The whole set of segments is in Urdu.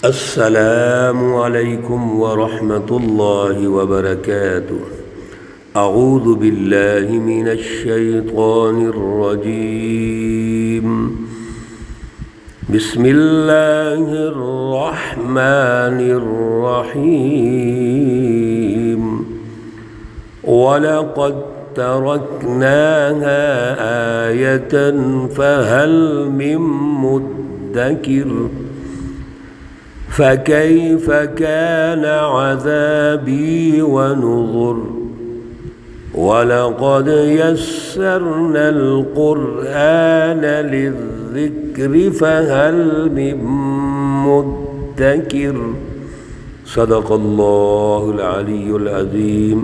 السلام علیکم ورحمۃ اللہ وبرکاتہ۔ اعوذ باللہ من الشیطان الرجیم، بسم اللہ الرحمن الرحیم۔ وَلَقَدْ تَرَكْنَاهَا آيَةً فَهَلْ مِن مُدَّكِرٍ فَكَيْفَ كَانَ عَذَابِي وَنُذُرِ۔ وَلَقَدْ يَسَّرْنَا الْقُرْآنَ لِلذِّكْرِ فَهَلْ مِن مُدَّكِرٍ۔ صدق اللہ العلی العظیم۔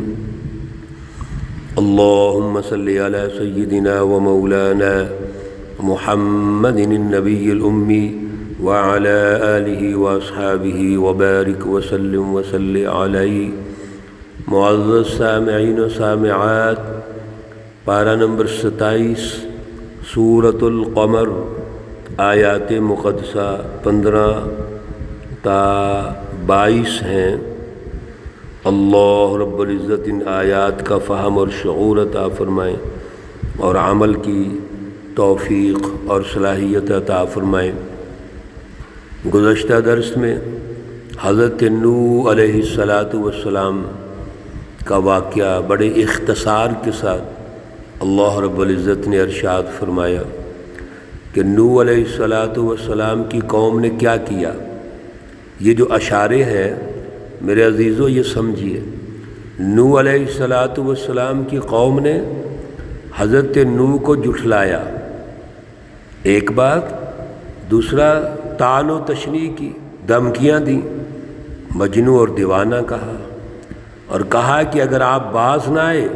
اللہم صلی علی سیدنا و مولانا محمد النبی الأمی وعلى آلہ واصحابہ وبارک وسلم وصلی علیہ۔ معزز سامعین و سامعات، پارہ نمبر 27 سورۃ القمر، آیات مقدسہ 15 تا 22 ہیں۔ اللہ رب العزت ان آیات کا فہم اور شعور عطا فرمائیں اور عمل کی توفیق اور صلاحیت عطا فرمائیں۔ گزشتہ درس میں حضرت نوح علیہ السلام کا واقعہ بڑے اختصار کے ساتھ اللہ رب العزت نے ارشاد فرمایا کہ نوح علیہ السلام کی قوم نے کیا کیا۔ یہ جو اشارے ہیں میرے عزیزو، یہ سمجھیے، نوح علیہ السلام کی قوم نے حضرت نوح کو جھٹلایا، ایک بات، دوسرا طعن و تشنیع کی، دھمکیاں دیں، مجنون اور دیوانہ کہا، اور کہا کہ اگر آپ باز نہ آئے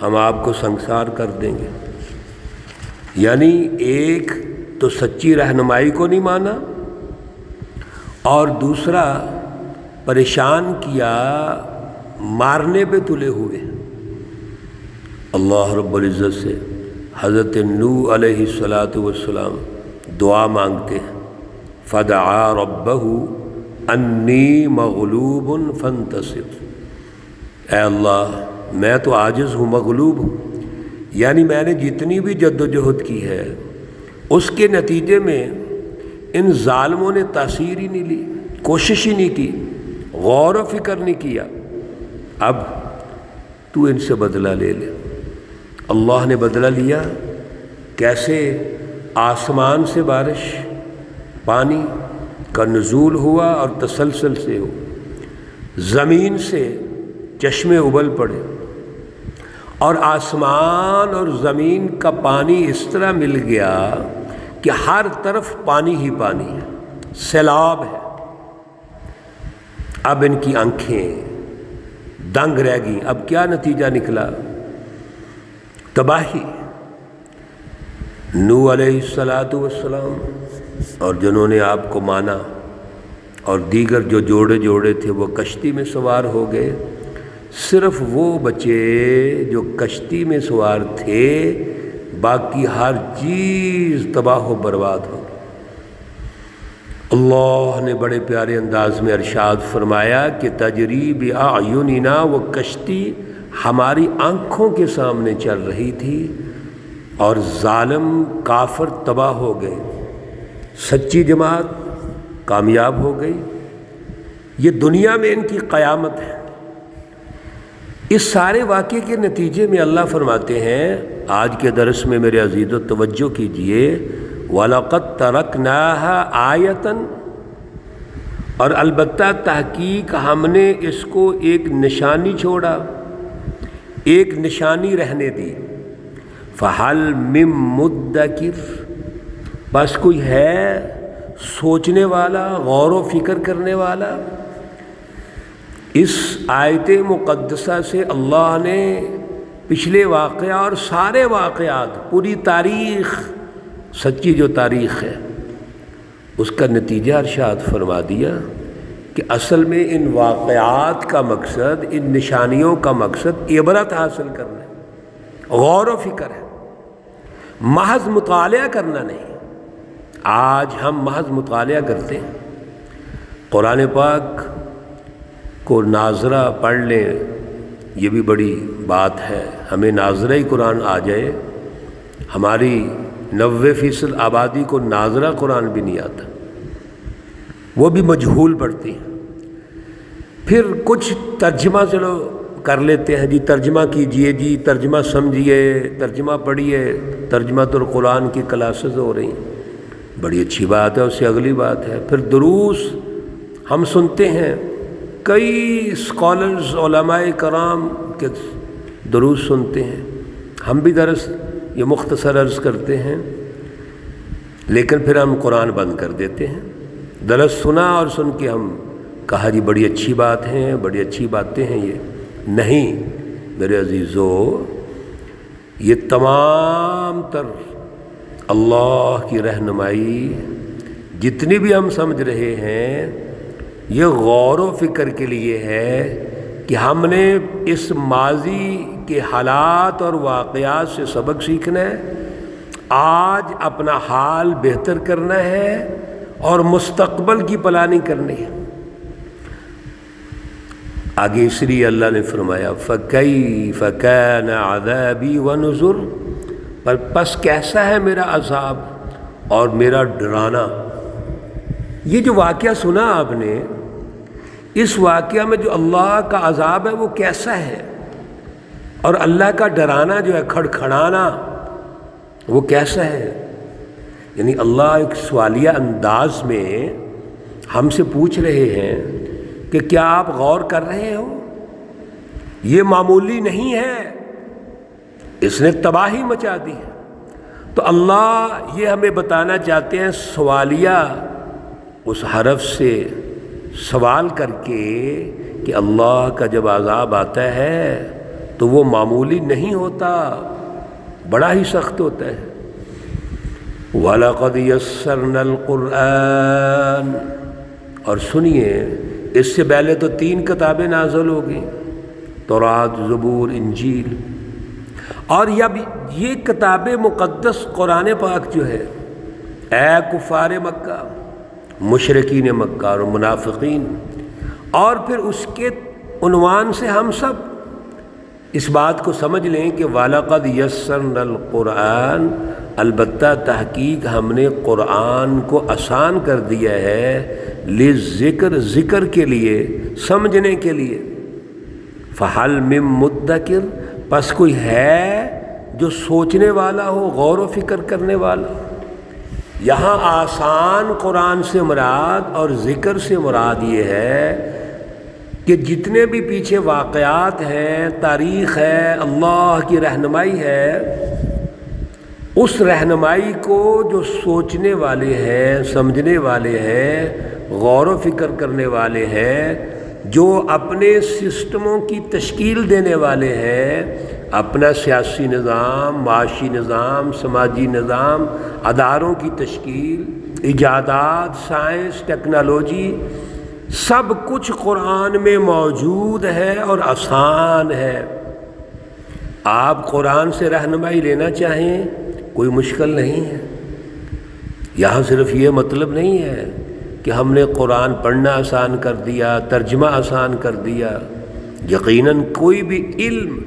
ہم آپ کو سنسار کر دیں گے۔ یعنی ایک تو سچی رہنمائی کو نہیں مانا، اور دوسرا پریشان کیا، مارنے پہ تلے ہوئے۔ اللہ رب العزت سے حضرت نوح علیہ السلام دعا مانگتے ہیں، فدعا ربہ انی مغلوب فانتصر۔ اے اللہ، میں تو عاجز ہوں، مغلوب ہوں، یعنی میں نے جتنی بھی جد و جہد کی ہے اس کے نتیجے میں ان ظالموں نے تاثیر ہی نہیں لی، کوشش ہی نہیں کی، غور و فکر نہیں کیا۔ اب تو ان سے بدلہ لے لے۔ اللہ نے بدلہ لیا، کیسے؟ آسمان سے بارش، پانی کا نزول ہوا اور تسلسل سے ہو، زمین سے چشمے ابل پڑے، اور آسمان اور زمین کا پانی اس طرح مل گیا کہ ہر طرف پانی ہی پانی ہے، سیلاب ہے۔ اب ان کی آنکھیں دنگ رہ گئیں۔ اب کیا نتیجہ نکلا؟ تباہی۔ نوح علیہ السلام اور جنہوں نے آپ کو مانا اور دیگر جو جوڑے تھے وہ کشتی میں سوار ہو گئے، صرف وہ بچے جو کشتی میں سوار تھے، باقی ہر چیز تباہ و برباد ہو گئی۔ اللہ نے بڑے پیارے انداز میں ارشاد فرمایا کہ تجری بأعیننا، وہ کشتی ہماری آنکھوں کے سامنے چل رہی تھی اور ظالم کافر تباہ ہو گئے، سچی جماعت کامیاب ہو گئی۔ یہ دنیا میں ان کی قیامت ہے۔ اس سارے واقعے کے نتیجے میں اللہ فرماتے ہیں، آج کے درس میں میرے عزیزو توجہ کیجئے، وَلَقَدْ تَرَكْنَاهَا آیَةً، اور البتہ تحقیق ہم نے اس کو ایک نشانی چھوڑا، ایک نشانی رہنے دی۔ فَهَلْ مِن مُدَّكِرٍ، بس کوئی ہے سوچنے والا، غور و فکر کرنے والا؟ اس آیت مقدسہ سے اللہ نے پچھلے واقعہ اور سارے واقعات، پوری تاریخ، سچی جو تاریخ ہے، اس کا نتیجہ ارشاد فرما دیا کہ اصل میں ان واقعات کا مقصد، ان نشانیوں کا مقصد عبرت حاصل کرنا ہے، غور و فکر ہے، محض مطالعہ کرنا نہیں۔ آج ہم محض مطالعہ کرتے ہیں، قرآن پاک کو ناظرہ پڑھ لیں، یہ بھی بڑی بات ہے۔ ہمیں ناظرہ قرآن آ جائے، ہماری 90% آبادی کو ناظرہ قرآن بھی نہیں آتا، وہ بھی مجہول پڑھتی ہیں۔ پھر کچھ ترجمہ چلو کر لیتے ہیں، جی ترجمہ کیجئے، جی ترجمہ سمجھیے، ترجمہ پڑھیے، ترجمہ القرآن کی کلاسز ہو رہی ہیں، بڑی اچھی بات ہے، اس سے اگلی بات ہے۔ پھر دروس ہم سنتے ہیں، کئی اسکالرز علماء کرام کے دروس سنتے ہیں، ہم بھی درس یہ مختصر عرض کرتے ہیں، لیکن پھر ہم قرآن بند کر دیتے ہیں۔ درس سنا اور سن کے ہم کہا جی بڑی اچھی بات ہیں، بڑی اچھی باتیں ہیں، یہ نہیں میرے عزیزو، یہ تمام تر اللہ کی رہنمائی جتنی بھی ہم سمجھ رہے ہیں، یہ غور و فکر کے لیے ہے کہ ہم نے اس ماضی کے حالات اور واقعات سے سبق سیکھنا ہے، آج اپنا حال بہتر کرنا ہے اور مستقبل کی پلاننگ کرنی ہے۔ آگے اس لیے اللہ نے فرمایا فَكَيْفَ كَانَ عَذَابِي وَنُذُرْ، پس کیسا ہے میرا عذاب اور میرا ڈرانا۔ یہ جو واقعہ سنا آپ نے، اس واقعہ میں جو اللہ کا عذاب ہے وہ کیسا ہے، اور اللہ کا ڈرانا جو ہے، کھڑکھڑانا، وہ کیسا ہے۔ یعنی اللہ ایک سوالیہ انداز میں ہم سے پوچھ رہے ہیں کہ کیا آپ غور کر رہے ہو، یہ معمولی نہیں ہے، اس نے تباہی مچا دی ہے۔ تو اللہ یہ ہمیں بتانا چاہتے ہیں سوالیہ اس حرف سے سوال کر کے کہ اللہ کا جب عذاب آتا ہے تو وہ معمولی نہیں ہوتا، بڑا ہی سخت ہوتا ہے۔ وَلَقَدْ يَسَّرْنَا الْقُرْآنَ، اور سنیے اس سے پہلے تو 3 کتابیں نازل ہو گئیں، تورات، زبور، انجیل، اور یہ کتاب مقدس قرآن پاک جو ہے، اے کفار مکہ، مشرکین مکہ اور منافقین، اور پھر اس کے عنوان سے ہم سب اس بات کو سمجھ لیں کہ وَلَقَدْ يَسَّرْنَا الْقُرْآنَ، البتہ تحقیق ہم نے قرآن کو آسان کر دیا ہے، لِلذِّکر، ذکر کے لیے، سمجھنے کے لیے، فَحَلْ مِن مُدَّکِرٍ، پس کوئی ہے جو سوچنے والا ہو، غور و فکر کرنے والا۔ یہاں آسان قرآن سے مراد اور ذکر سے مراد یہ ہے کہ جتنے بھی پیچھے واقعات ہیں، تاریخ ہے، اللہ کی رہنمائی ہے، اس رہنمائی کو جو سوچنے والے ہیں، سمجھنے والے ہیں، غور و فکر کرنے والے ہیں، جو اپنے سسٹموں کی تشکیل دینے والے ہیں، اپنا سیاسی نظام، معاشی نظام، سماجی نظام، اداروں کی تشکیل، ایجادات، سائنس، ٹیکنالوجی، سب کچھ قرآن میں موجود ہے اور آسان ہے۔ آپ قرآن سے رہنمائی لینا چاہیں کوئی مشکل نہیں ہے۔ یہاں صرف یہ مطلب نہیں ہے کہ ہم نے قرآن پڑھنا آسان کر دیا، ترجمہ آسان کر دیا۔ یقیناً کوئی بھی علم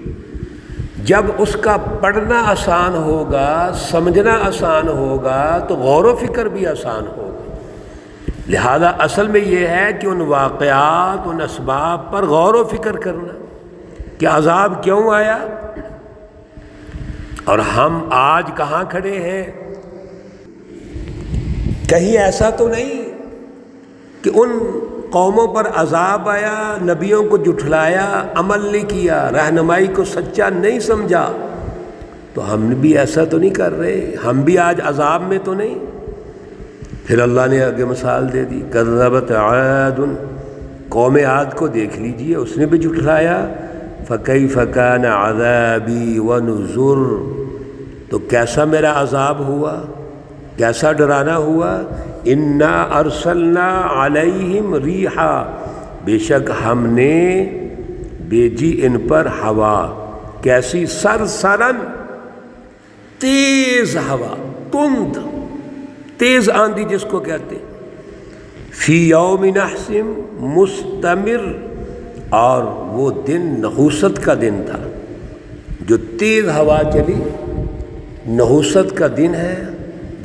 جب اس کا پڑھنا آسان ہوگا، سمجھنا آسان ہوگا، تو غور و فکر بھی آسان ہوگا۔ لہذا اصل میں یہ ہے کہ ان واقعات، ان اسباب پر غور و فکر کرنا کہ عذاب کیوں آیا، اور ہم آج کہاں کھڑے ہیں۔ کہیں ایسا تو نہیں کہ ان قوموں پر عذاب آیا، نبیوں کو جھٹلایا، عمل نہیں کیا، رہنمائی کو سچا نہیں سمجھا، تو ہم بھی ایسا تو نہیں کر رہے، ہم بھی آج عذاب میں تو نہیں۔ پھر اللہ نے آگے مثال دے دی، کذبت عاد، قوم عاد کو دیکھ لیجئے، اس نے بھی جھٹلایا، فکیف کان عذابی ونذر، تو کیسا میرا عذاب ہوا، کیسا ڈرانا ہوا۔ انا ارسلنا علیہم ریحا، بے شک ہم نے بھیجی ان پر ہوا، کیسی، سرسرن، تیز ہوا، تند، تیز آندھی جس کو کہتے ہیں، فی یوم نحس مستمر، اور وہ دن نحوست کا دن تھا، جو تیز ہوا چلی، نحوست کا دن ہے۔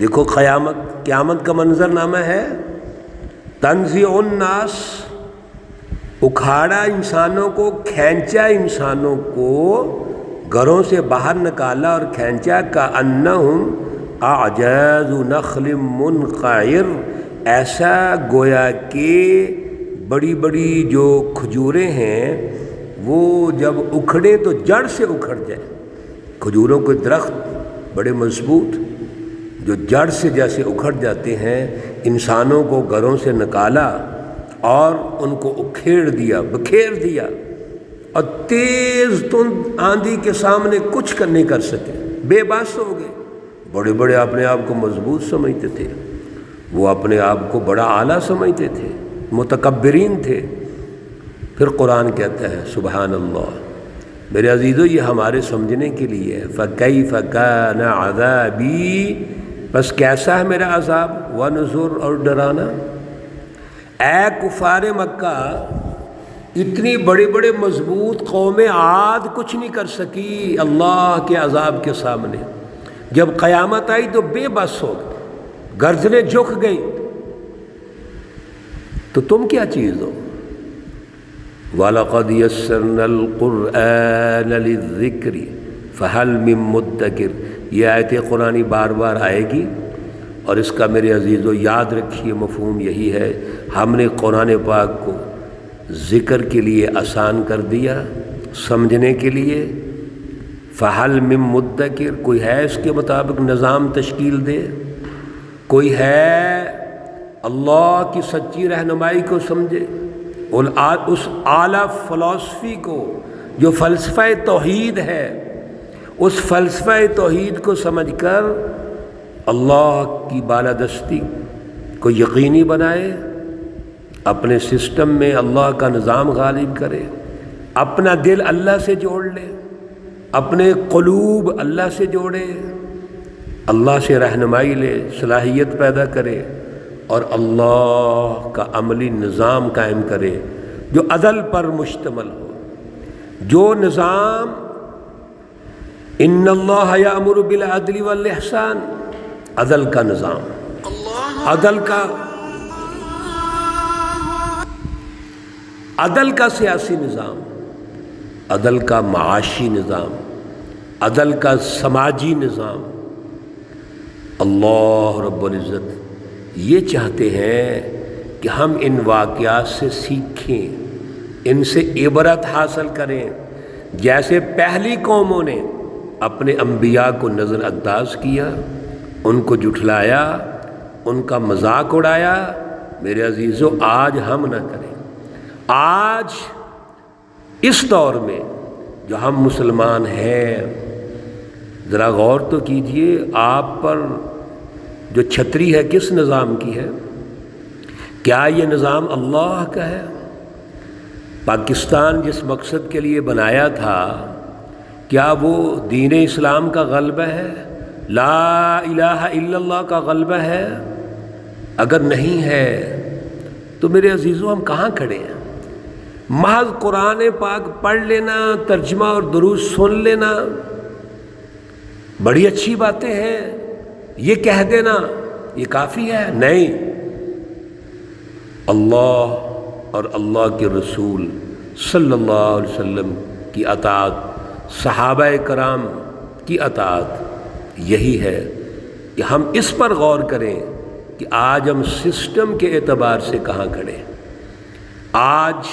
دیکھو قیامت کا منظر نامہ ہے، تنزع الناس، اکھاڑا انسانوں کو، کھینچا انسانوں کو، گھروں سے باہر نکالا اور کھینچا، کأنہم اعجاز نخل منقعر، ایسا گویا کہ بڑی بڑی جو کھجوریں ہیں وہ جب اکھڑے تو جڑ سے اکھڑ جائیں۔ کھجوروں کے درخت بڑے مضبوط، جو جڑ سے جیسے اکھڑ جاتے ہیں، انسانوں کو گھروں سے نکالا اور ان کو اکھیڑ دیا، بکھیر دیا، اور تیز تند آندھی کے سامنے کچھ نہیں کر سکے، بے بس ہو گئے۔ بڑے بڑے اپنے آپ کو مضبوط سمجھتے تھے، وہ اپنے آپ کو بڑا اعلیٰ سمجھتے تھے، متکبرین تھے۔ پھر قرآن کہتا ہے سبحان اللہ، میرے عزیزو یہ ہمارے سمجھنے کے لیے ہے۔ فَكَيْفَ كَانَ عَذَابِي، بس کیسا ہے میرا عذاب، وَنُذُرْ، اور ڈرانا۔ اے کفار مکہ، اتنی بڑے بڑے مضبوط قوم عاد کچھ نہیں کر سکی اللہ کے عذاب کے سامنے۔ جب قیامت آئی تو بے بس ہو گئے، گردنیں جھک گئی، تو تم کیا چیز ہو؟ وَلَقَدْ يَسَّرْنَا الْقُرْآنَ لِلذِّكْرِ فَهَلْ مِن مُدَّكِرٍ، یہ آیت قرآنی بار بار آئے گی، اور اس کا میرے عزیزو یاد رکھیے مفہوم یہی ہے، ہم نے قرآن پاک کو ذکر کے لیے آسان کر دیا، سمجھنے کے لیے۔ فَهَلْ مِن مُدَّكِرٍ، کوئی ہے اس کے مطابق نظام تشکیل دے؟ کوئی ہے اللہ کی سچی رہنمائی کو سمجھے، اس اعلیٰ فلسفی کو جو فلسفہ توحید ہے، اس فلسفہ توحید کو سمجھ کر اللہ کی بالادستی کو یقینی بنائے، اپنے سسٹم میں اللہ کا نظام غالب کرے، اپنا دل اللہ سے جوڑ لے، اپنے قلوب اللہ سے جوڑے، اللہ سے رہنمائی لے، صلاحیت پیدا کرے، اور اللہ کا عملی نظام قائم کرے جو عدل پر مشتمل ہو، جو نظام ان اللہ یامر بالعدل والاحسان، عدل کا نظام، عدل کا سیاسی نظام، عدل کا معاشی نظام، عدل کا سماجی نظام۔ اللہ رب العزت یہ چاہتے ہیں کہ ہم ان واقعات سے سیکھیں، ان سے عبرت حاصل کریں۔ جیسے پہلی قوموں نے اپنے انبیاء کو نظر انداز کیا، ان کو جھٹلایا، ان کا مذاق اڑایا، میرے عزیزو آج ہم نہ کریں۔ آج اس دور میں جو ہم مسلمان ہیں، ذرا غور تو کیجئے، آپ پر جو چھتری ہے کس نظام کی ہے؟ کیا یہ نظام اللہ کا ہے؟ پاکستان جس مقصد کے لیے بنایا تھا، کیا وہ دین اسلام کا غلبہ ہے؟ لا الہ الا اللہ کا غلبہ ہے؟ اگر نہیں ہے تو میرے عزیزو ہم کہاں کھڑے ہیں؟ محض قرآن پاک پڑھ لینا، ترجمہ اور دروس سن لینا بڑی اچھی باتیں ہیں، یہ کہہ دینا یہ کافی ہے؟ نہیں، اللہ اور اللہ کے رسول صلی اللہ علیہ وسلم کی اطاعت، صحابہ کرام کی اطاعت یہی ہے کہ ہم اس پر غور کریں کہ آج ہم سسٹم کے اعتبار سے کہاں کھڑے۔ آج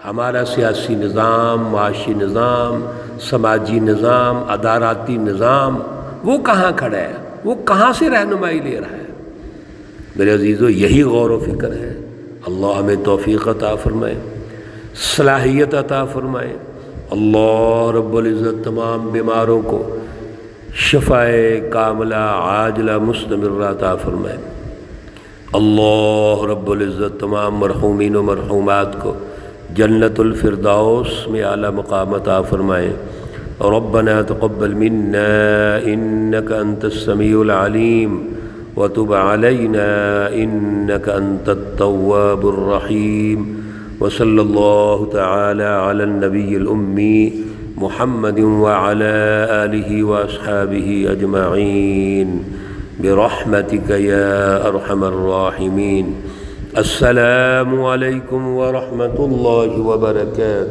ہمارا سیاسی نظام، معاشی نظام، سماجی نظام، اداراتی نظام وہ کہاں کھڑا ہے، وہ کہاں سے رہنمائی لے رہا ہے؟ میرے عزیزو یہی غور و فکر ہے۔ اللہ ہمیں توفیق عطا فرمائے، صلاحیت عطا فرمائے۔ اللہ رب العزت تمام بیماروں کو شفائے کاملہ عاجلہ مستمرہ عطا فرمائے۔ اللہ رب العزت تمام مرحومین و مرحومات کو جنت الفردوس میں اعلیٰ مقام عطا فرمائے۔ ربنا تقبل منا انك انت السميع العليم وتب علينا إنك أنت التواب الرحيم. وصلى الله تعالى على النبي الأمي محمد وعلى آله وأصحابه أجمعين برحمتك يا أرحم الراحمين. السلام عليكم ورحمة الله وبركاته.